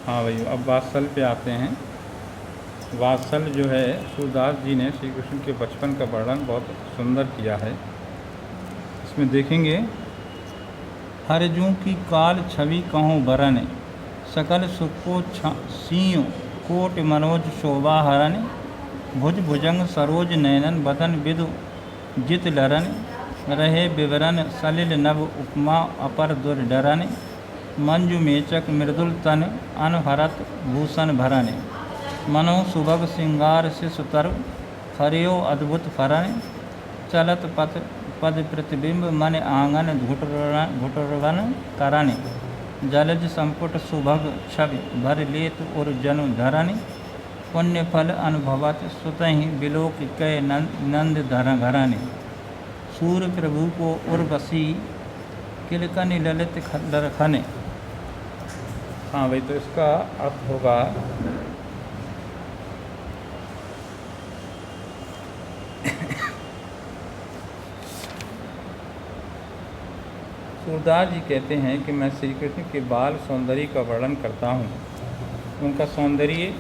हाँ भाई, अब वात्सल्य पे आते हैं। वात्सल्य जो है, सूरदास जी ने श्री कृष्ण के बचपन का वर्णन बहुत सुंदर किया है। इसमें देखेंगे, हरजू की काल छवि कहूँ बरन, सकल सुख को सिंह कोट मनोज शोभा हरन, भुज भुजंग सरोज नयनन बदन विदु जित लरन, रहे विवरण सलिल नभ उपमा अपर दुर्डरन, मंजु मेचक मृदुल तन अनहरत भूषण भरन, मनो सुभग सिंगार शिशुतर हरियो अद्भुत फरन, चलत पथ पद प्रतिबिंब मन आंगन घुटरवन करन, जलज संपुट सुभग छवि भर लेत उर जनु धरन, पुण्य फल अनुभवत सुतहि बिलोक कै नंद घरन, सूर्य प्रभु को उर्वशी किलकन ललित खन। हाँ भाई, तो इसका अर्थ होगा, सूरदास जी कहते हैं कि मैं श्री कृष्ण के बाल सौंदर्य का वर्णन करता हूँ। उनका सौंदर्य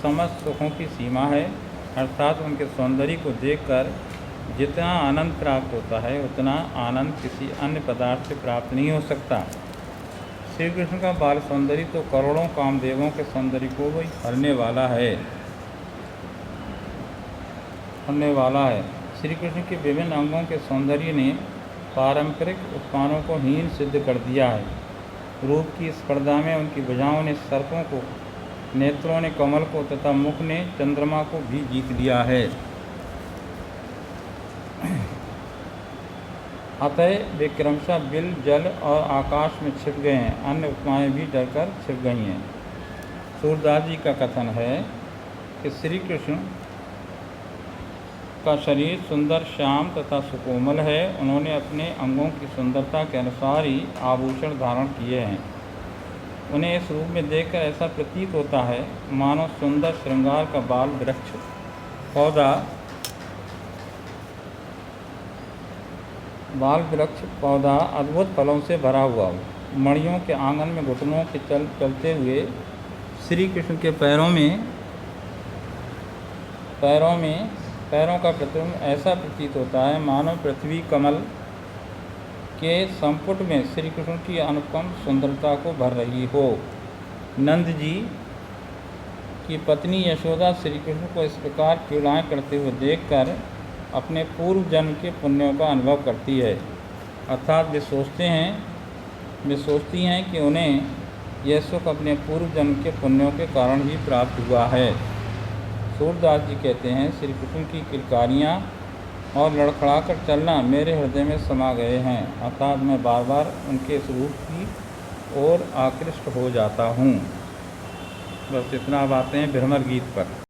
समस्त सुखों की सीमा है, अर्थात उनके सौंदर्य को देखकर जितना आनंद प्राप्त होता है उतना आनंद किसी अन्य पदार्थ से प्राप्त नहीं हो सकता। श्री कृष्ण का बाल सौंदर्य तो करोड़ों कामदेवों के सौंदर्य को भी हरने वाला है। श्री कृष्ण के विभिन्न अंगों के सौंदर्य ने पारंपरिक उपमानों को हीन सिद्ध कर दिया है। रूप की स्पर्धा में उनकी भुजाओं ने सर्पों को, नेत्रों ने कमल को तथा मुख ने चंद्रमा को भी जीत लिया है। अतः वे क्रमशः बिल, जल और आकाश में छिप गए हैं। अन्य उपमाएं भी डरकर छिप गई हैं। सूरदास जी का कथन है कि श्री कृष्ण का शरीर सुंदर, श्याम तथा सुकोमल है। उन्होंने अपने अंगों की सुंदरता के अनुसार ही आभूषण धारण किए हैं। उन्हें इस रूप में देखकर ऐसा प्रतीत होता है मानो सुंदर श्रृंगार का बाल वृक्ष पौधा अद्भुत फलों से भरा हुआ हो। मणियों के आंगन में घुटनों के चलते हुए श्री कृष्ण के पैरों का प्रतिबिंब ऐसा प्रतीत होता है मानो पृथ्वी कमल के संपुट में श्री कृष्ण की अनुपम सुंदरता को भर रही हो। नंद जी की पत्नी यशोदा श्री कृष्ण को इस प्रकार क्रीड़ाएँ करते हुए देखकर अपने पूर्व जन्म के पुण्यों का अनुभव करती है। अर्थात वे सोचती हैं कि उन्हें यह सुख अपने पूर्व जन्म के पुण्यों के कारण ही प्राप्त हुआ है। सूरदास जी कहते हैं, श्री कृष्ण की किलकारियाँ और लड़खड़ाकर चलना मेरे हृदय में समा गए हैं। अर्थात मैं बार बार उनके स्वरूप की ओर आकृष्ट हो जाता हूँ। बस इतना। अब आते हैं भ्रमर गीत पर।